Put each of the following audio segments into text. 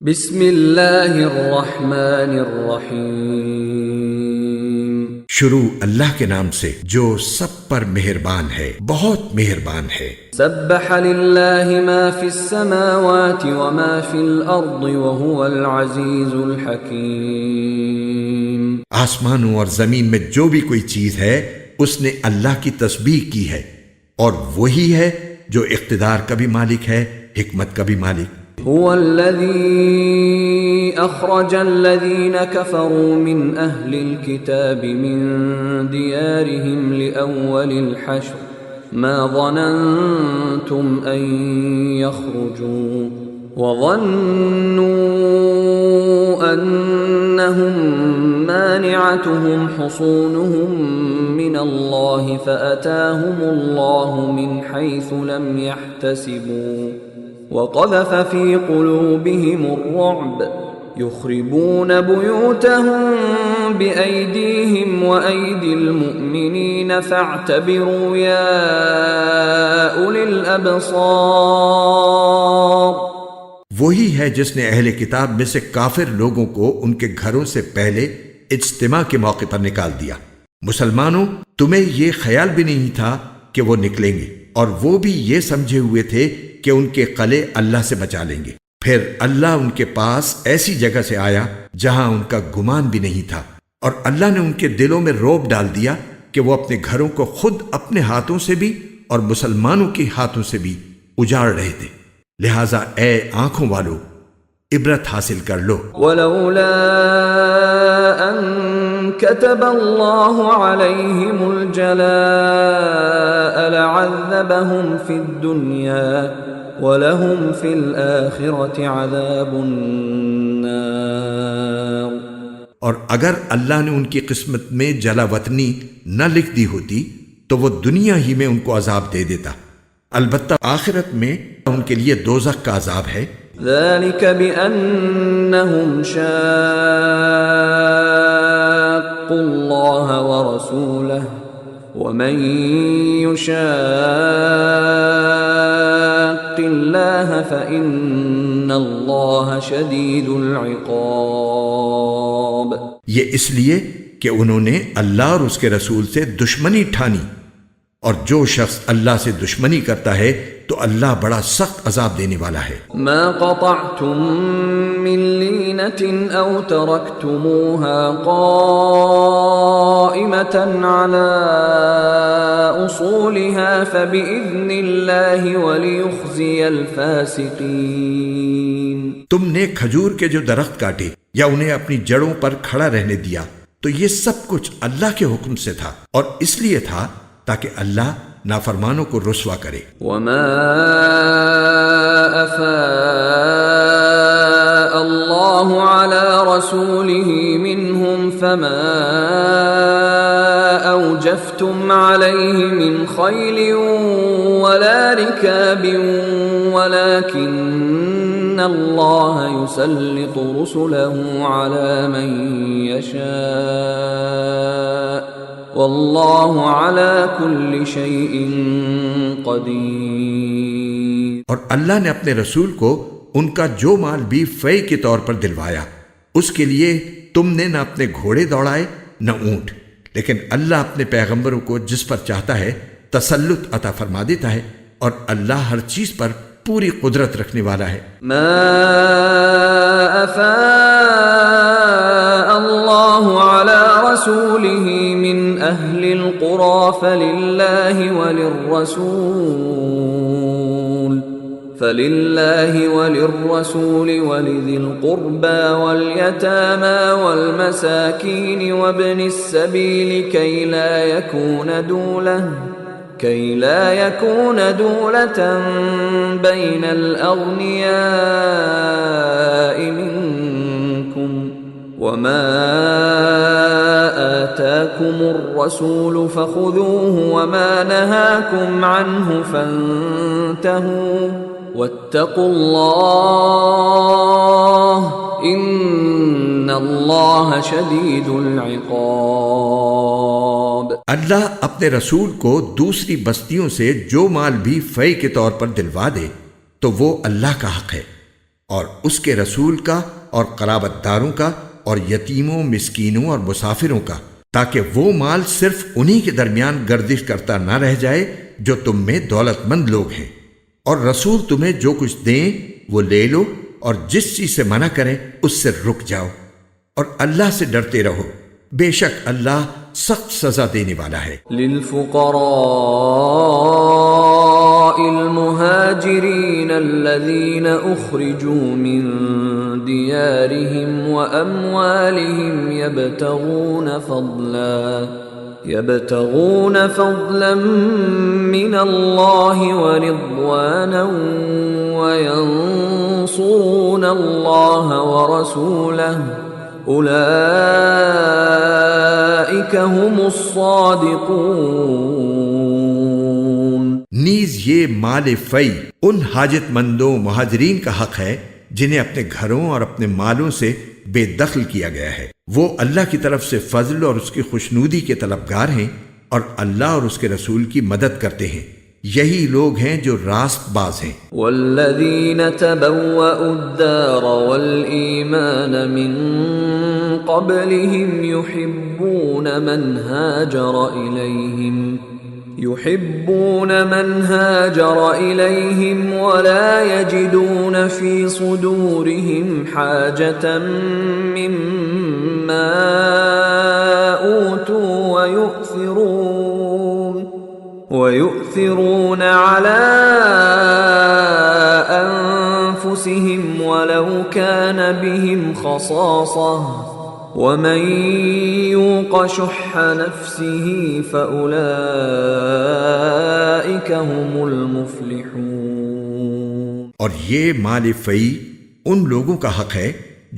بسم اللہ الرحمن الرحیم۔ شروع اللہ کے نام سے جو سب پر مہربان ہے، بہت مہربان ہے۔ سبح للہ ما فی السماوات وما فی الارض وهو العزیز الحکیم۔ آسمانوں اور زمین میں جو بھی کوئی چیز ہے اس نے اللہ کی تسبیح کی ہے، اور وہی ہے جو اقتدار کا بھی مالک ہے، حکمت کا بھی مالک۔ هو الذي أخرج الذين كفروا من أهل الكتاب من ديارهم لأول الحشر ما ظننتم أن يخرجوا وظنوا أنهم مانعتهم حصونهم من الله فأتاهم الله من حيث لم يحتسبوا وقذف في قلوبهم الرعب يخربون بيوتهم بأيديهم وأيدي المؤمنين فاعتبروا يا أولي الأبصار۔ وہی ہے جس نے اہل کتاب میں سے کافر لوگوں کو ان کے گھروں سے پہلے اجتماع کے موقع پر نکال دیا۔ مسلمانوں، تمہیں یہ خیال بھی نہیں تھا کہ وہ نکلیں گے، اور وہ بھی یہ سمجھے ہوئے تھے کہ ان کے قلعے اللہ سے بچا لیں گے۔ پھر اللہ ان کے پاس ایسی جگہ سے آیا جہاں ان کا گمان بھی نہیں تھا، اور اللہ نے ان کے دلوں میں رعب ڈال دیا کہ وہ اپنے گھروں کو خود اپنے ہاتھوں سے بھی اور مسلمانوں کے ہاتھوں سے بھی اجاڑ رہے تھے۔ لہٰذا اے آنکھوں والو، عبرت حاصل کر لو۔ ولولا ان كتب الله عليهم الجلاء لعذبهم في الدنيا ولهم في الآخرة عذاب النار۔ اور اگر اللہ نے ان کی قسمت میں جلا وطنی نہ لکھ دی ہوتی تو وہ دنیا ہی میں ان کو عذاب دے دیتا، البتہ آخرت میں ان کے لیے دوزخ کا عذاب ہے۔ ذلك بأنهم شاقوا الله ورسوله ومن يشاق الله فإن الله شديد العقاب۔ یہ اس لیے کہ انہوں نے اللہ اور اس کے رسول سے دشمنی ٹھانی، اور جو شخص اللہ سے دشمنی کرتا ہے تو اللہ بڑا سخت عذاب دینے والا ہے۔ ما قطعتم من لینة او ترکتموها قائمة على اصولها فبإذن اللہ وليخزي الفاسقین۔ تم نے کھجور کے جو درخت کاٹے یا انہیں اپنی جڑوں پر کھڑا رہنے دیا تو یہ سب کچھ اللہ کے حکم سے تھا، اور اس لیے تھا تاکہ اللہ نافرمانوں کو رسوا کرے۔ وما افاء اللہ علی رسوله منهم فما اوجفتم علیہ من خیل ولا رکاب ولكن اللہ یسلط رسله علی من یشاء واللہ علی کل شیء قدیر۔ اور اللہ نے اپنے رسول کو ان کا جو مال بھی فے کے طور پر دلوایا، اس کے لیے تم نے نہ اپنے گھوڑے دوڑائے نہ اونٹ، لیکن اللہ اپنے پیغمبروں کو جس پر چاہتا ہے تسلط عطا فرما دیتا ہے، اور اللہ ہر چیز پر پوری قدرت رکھنے والا ہے۔ ما افاء اللہ علی رسوله من اہل القرى فللہ وللرسول ولذی القربى واليتامى والمساکین وابن السبیل کئی لا يكون دولة بين الأغنياء منكم وما آتاكم الرسول فخذوه وما نهاكم عنه فانتهوا واتقوا الله ان اللہ شدید العقاب۔ اللہ اپنے رسول کو دوسری بستیوں سے جو مال بھی فے کے طور پر دلوا دے تو وہ اللہ کا حق ہے، اور اس کے رسول کا اور قرابت داروں کا اور یتیموں، مسکینوں اور مسافروں کا، تاکہ وہ مال صرف انہی کے درمیان گردش کرتا نہ رہ جائے جو تم میں دولت مند لوگ ہیں۔ اور رسول تمہیں جو کچھ دیں وہ لے لو، اور جس چیز سے منع کریں اس سے رک جاؤ، اور اللہ سے ڈرتے رہو، بے شک اللہ سخت سزا دینے والا ہے۔ للفقراء المهاجرين الذين أخرجوا من ديارهم وأموالهم يبتغون فضلا من الله ورضوانا وينصرون الله ورسوله أولئك هم الصادقون۔ نیز یہ مال فی ان حاجت مندوں مہاجرین کا حق ہے جنہیں اپنے گھروں اور اپنے مالوں سے بے دخل کیا گیا ہے، وہ اللہ کی طرف سے فضل اور اس کی خوشنودی کے طلبگار ہیں اور اللہ اور اس کے رسول کی مدد کرتے ہیں، یہی لوگ ہیں جو راست باز ہیں۔ والذین تبوأوا الدار والایمان من قبلهم يحبون من هاجر إليهم ولا يجدون في صدورهم حاجة مما أوتوا ويؤثرون على أنفسهم ولو كان بهم خصاصة ومن يوق شح نفسه فأولئك هم المفلحون۔ اور یہ مال فی ان لوگوں کا حق ہے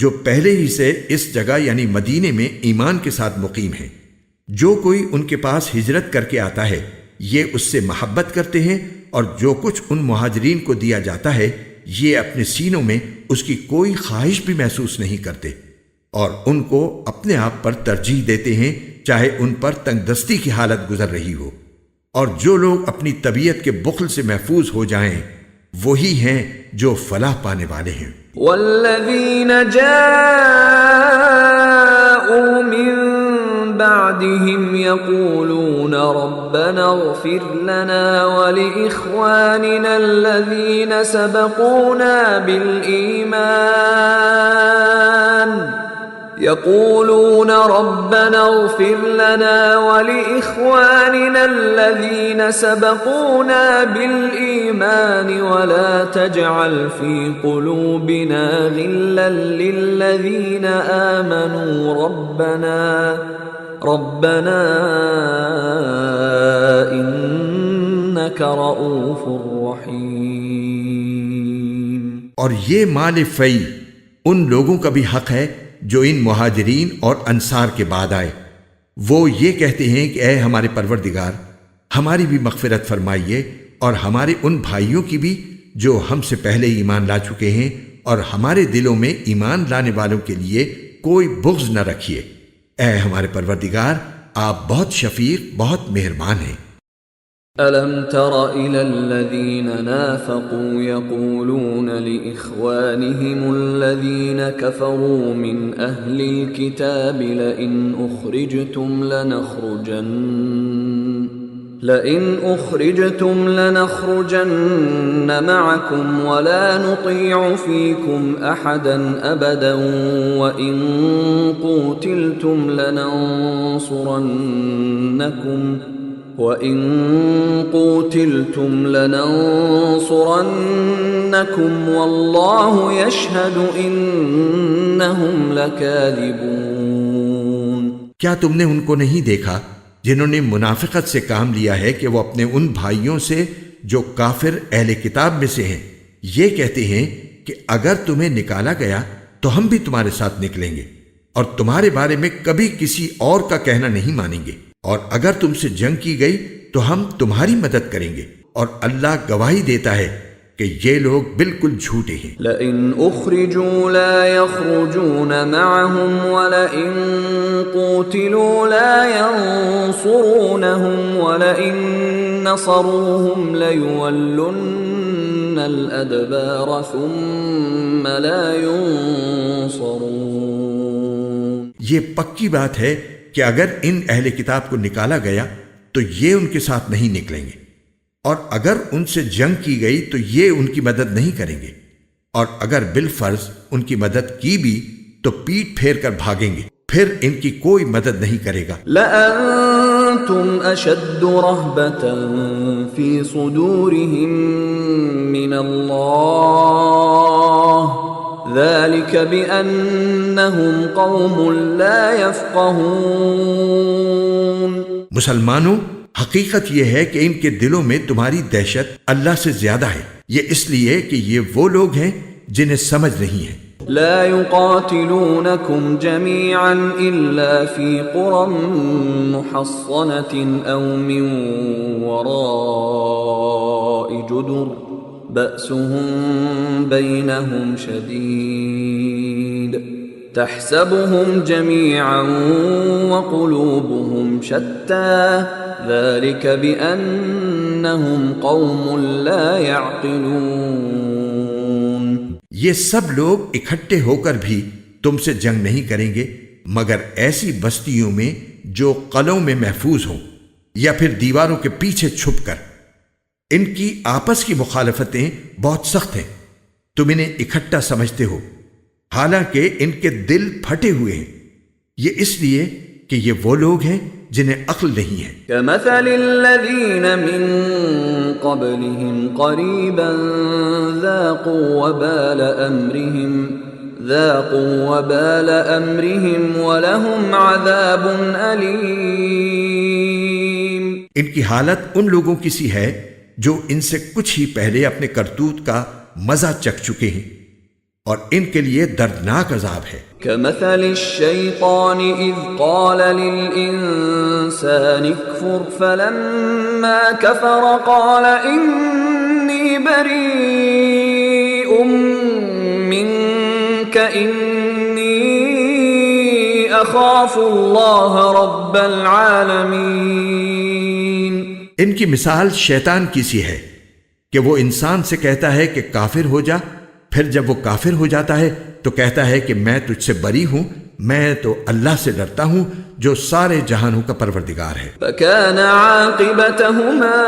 جو پہلے ہی سے اس جگہ یعنی مدینے میں ایمان کے ساتھ مقیم ہیں، جو کوئی ان کے پاس ہجرت کر کے آتا ہے یہ اس سے محبت کرتے ہیں، اور جو کچھ ان مہاجرین کو دیا جاتا ہے یہ اپنے سینوں میں اس کی کوئی خواہش بھی محسوس نہیں کرتے، اور ان کو اپنے آپ پر ترجیح دیتے ہیں چاہے ان پر تنگ دستی کی حالت گزر رہی ہو، اور جو لوگ اپنی طبیعت کے بخل سے محفوظ ہو جائیں وہی ہیں جو فلاح پانے والے ہیں۔ والذین جاءوا من بعدهم يقولون ربنا اغفر لنا ولإخواننا الذين سبقونا بالإيمان يقولون ربنا اغفر لنا ولإخواننا الذين سبقونا بالإيمان ولا تجعل في قلوبنا غلا للذين آمنوا ربنا إنك رؤوف رحيم۔ اور یہ مال فی ان لوگوں کا بھی حق ہے جو ان مہاجرین اور انصار کے بعد آئے، وہ یہ کہتے ہیں کہ اے ہمارے پروردگار ہماری بھی مغفرت فرمائیے اور ہمارے ان بھائیوں کی بھی جو ہم سے پہلے ایمان لا چکے ہیں، اور ہمارے دلوں میں ایمان لانے والوں کے لیے کوئی بغض نہ رکھیے، اے ہمارے پروردگار آپ بہت شفیق بہت مہربان ہیں۔ أَلَمْ تَرَ إِلَى الَّذِينَ نَافَقُوا يَقُولُونَ لِإِخْوَانِهِمُ الَّذِينَ كَفَرُوا مِنْ أَهْلِ الْكِتَابِ لَئِنْ أُخْرِجْتُمْ لَنَخْرُجَنَّ مَعَكُمْ وَلَا نُطِيعُ فِيكُمْ أَحَدًا أَبَدًا وَإِنْ قُوتِلْتُمْ لَنَنصُرَنَّكُمْ وَاللَّهُ يَشْهَدُ إِنَّهُمْ لَكَاذِبُونَ۔ کیا تم نے ان کو نہیں دیکھا جنہوں نے منافقت سے کام لیا ہے کہ وہ اپنے ان بھائیوں سے جو کافر اہل کتاب میں سے ہیں یہ کہتے ہیں کہ اگر تمہیں نکالا گیا تو ہم بھی تمہارے ساتھ نکلیں گے، اور تمہارے بارے میں کبھی کسی اور کا کہنا نہیں مانیں گے، اور اگر تم سے جنگ کی گئی تو ہم تمہاری مدد کریں گے، اور اللہ گواہی دیتا ہے کہ یہ لوگ بالکل جھوٹے ہیں۔ لئن اخرجوا لا يخرجون معهم ولئن قوتلوا لا ينصرونهم ولئن نصروهم ليولن الأدبار ثم لا ينصرون۔ یہ پکی بات ہے کہ اگر ان اہل کتاب کو نکالا گیا تو یہ ان کے ساتھ نہیں نکلیں گے، اور اگر ان سے جنگ کی گئی تو یہ ان کی مدد نہیں کریں گے، اور اگر بالفرض ان کی مدد کی بھی تو پیٹ پھیر کر بھاگیں گے، پھر ان کی کوئی مدد نہیں کرے گا۔ لأنتم أشد رهبة في صدورهم من الله ذلك بأنهم قوم لا يفقهون۔ مسلمانوں، حقیقت یہ ہے کہ ان کے دلوں میں تمہاری دہشت اللہ سے زیادہ ہے، یہ اس لیے کہ یہ وہ لوگ ہیں جنہیں سمجھ نہیں ہے۔ لا يقاتلونكم جميعا إلا في قرى محصنة أو من وراء جدر بأسهم بينهم شديد تحسبهم جميعا وقلوبهم شتى ذلك بأنهم قوم لا يعقلون۔ یہ سب لوگ اکٹھے ہو کر بھی تم سے جنگ نہیں کریں گے مگر ایسی بستیوں میں جو قلعوں میں محفوظ ہوں یا پھر دیواروں کے پیچھے چھپ کر۔ ان کی آپس کی مخالفتیں بہت سخت ہیں، تم انہیں اکٹھا سمجھتے ہو حالانکہ ان کے دل پھٹے ہوئے ہیں، یہ اس لیے کہ یہ وہ لوگ ہیں جنہیں عقل نہیں ہے۔ كمثل الذين من قبلهم قريبا ذاقوا وبال أمرهم ولهم عذاب أليم۔ ان کی حالت ان لوگوں کی سی ہے جو ان سے کچھ ہی پہلے اپنے کرتوت کا مزہ چکھ چکے ہیں، اور ان کے لیے دردناک عذاب ہے۔ كمثل الشيطان إذ قال للإنسان اكفر فلما كفر قال إني بريء منك إني أخاف الله رب العالمين۔ ان کی مثال شیطان کی سی ہے کہ وہ انسان سے کہتا ہے کہ کافر ہو جا، پھر جب وہ کافر ہو جاتا ہے تو کہتا ہے کہ میں تجھ سے بری ہوں، میں تو اللہ سے ڈرتا ہوں جو سارے جہانوں کا پروردگار ہے۔ فَكَانَ عَاقِبَتَهُمَا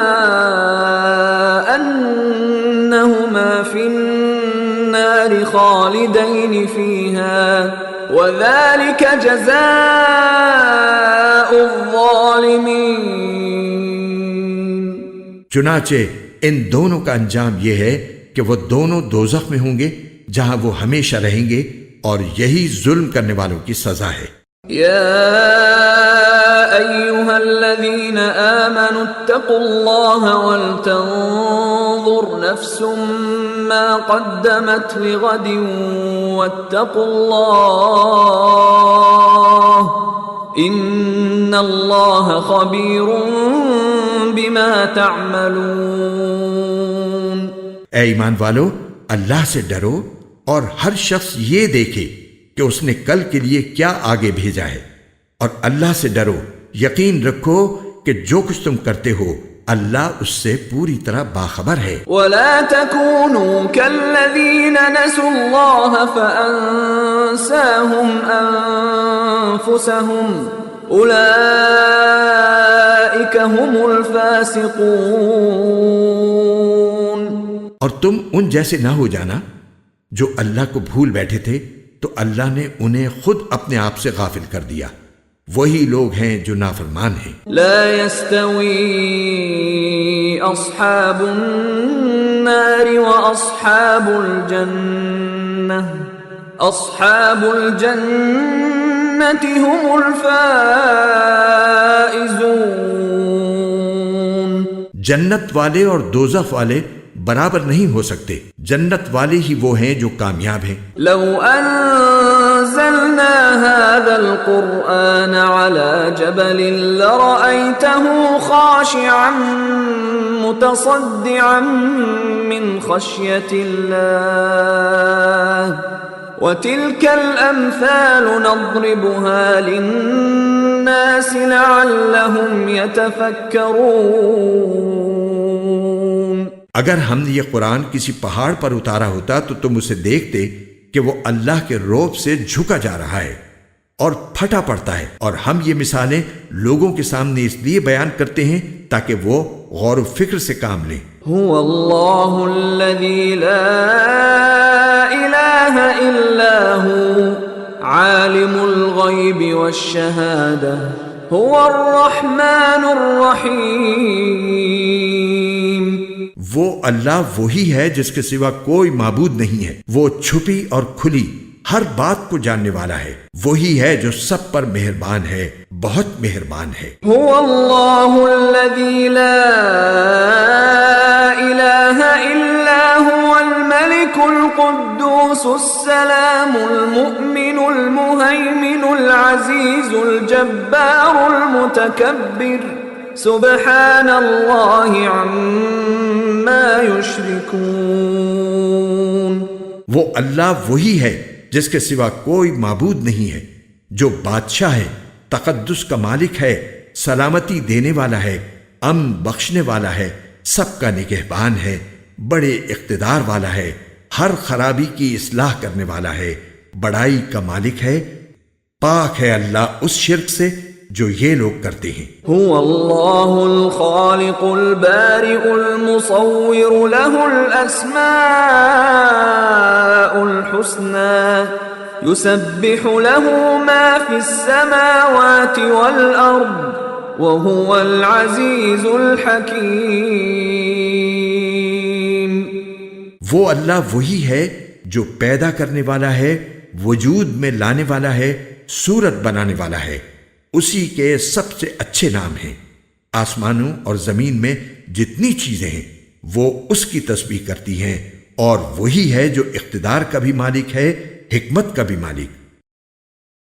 أَنَّهُمَا فِي النَّارِ خَالِدَيْنِ فِيهَا وَذَلِكَ جَزَاءُ الظَّالِمِينَ۔ چنانچہ ان دونوں کا انجام یہ ہے کہ وہ دونوں دوزخ میں ہوں گے جہاں وہ ہمیشہ رہیں گے، اور یہی ظلم کرنے والوں کی سزا ہے۔ یا ایھا الذین آمنوا اتقوا اللہ ولتنظر نفس ما قدمت لغد واتقوا اللہ ان اللہ خبیر بما تعملون۔ اے ایمان والو، اللہ سے ڈرو اور ہر شخص یہ دیکھے کہ اس نے کل کے لیے کیا آگے بھیجا ہے، اور اللہ سے ڈرو، یقین رکھو کہ جو کچھ تم کرتے ہو اللہ اس سے پوری طرح باخبر ہے۔ وَلَا تَكُونُوا كَالَّذِينَ نَسُوا اللَّهَ فَأَنسَاهُمْ أَنفُسَهُمْ أُولَئِكَ هُمُ الْفَاسِقُونَ۔ اور تم ان جیسے نہ ہو جانا جو اللہ کو بھول بیٹھے تھے تو اللہ نے انہیں خود اپنے آپ سے غافل کر دیا، وہی لوگ ہیں جو نافرمان ہیں۔ لا يستوي أصحاب النار وأصحاب الجنة أصحاب الجنة هم الفائزون۔ جنت والے اور دوزخ والے برابر نہیں ہو سکتے، جنت والے ہی وہ ہیں جو کامیاب ہیں۔ لو انزلنا هذا القرآن على جبل لرأيته خاشعا متصدعا من خشية الله وتلك الأمثال نضربها للناس لعلهم يتفكرون۔ اگر ہم نے یہ قرآن کسی پہاڑ پر اتارا ہوتا تو تم اسے دیکھتے کہ وہ اللہ کے رعب سے جھکا جا رہا ہے اور پھٹا پڑتا ہے، اور ہم یہ مثالیں لوگوں کے سامنے اس لیے بیان کرتے ہیں تاکہ وہ غور و فکر سے کام لیں۔ هو اللہ الذی لا الہ الا هو عالم الغیب والشہادہ هو الرحمن الرحیم۔ وہ اللہ وہی ہے جس کے سوا کوئی معبود نہیں ہے، وہ چھپی اور کھلی ہر بات کو جاننے والا ہے، وہی ہے جو سب پر مہربان ہے، بہت مہربان ہے۔ هو اللہ الذی لا الہ الا هو الملک القدوس السلام المؤمن المہیمن العزیز الجبار المتکبر سبحان اللہ عما یشرکون۔ وہ اللہ وہی ہے جس کے سوا کوئی معبود نہیں ہے، جو بادشاہ ہے، تقدس کا مالک ہے، سلامتی دینے والا ہے، امن بخشنے والا ہے، سب کا نگہبان ہے، بڑے اقتدار والا ہے، ہر خرابی کی اصلاح کرنے والا ہے، بڑائی کا مالک ہے۔ پاک ہے اللہ اس شرک سے جو یہ لوگ کرتے ہیں۔ هو اللہ الخالق البارئ المصور له الاسماء الحسنى يسبح له ما في السماوات والارض وهو العزیز الحکیم۔ وہ اللہ وہی ہے جو پیدا کرنے والا ہے، وجود میں لانے والا ہے، صورت بنانے والا ہے، اسی کے سب سے اچھے نام ہیں۔ آسمانوں اور زمین میں جتنی چیزیں ہیں وہ اس کی تسبیح کرتی ہیں، اور وہی ہے جو اقتدار کا بھی مالک ہے، حکمت کا بھی مالک۔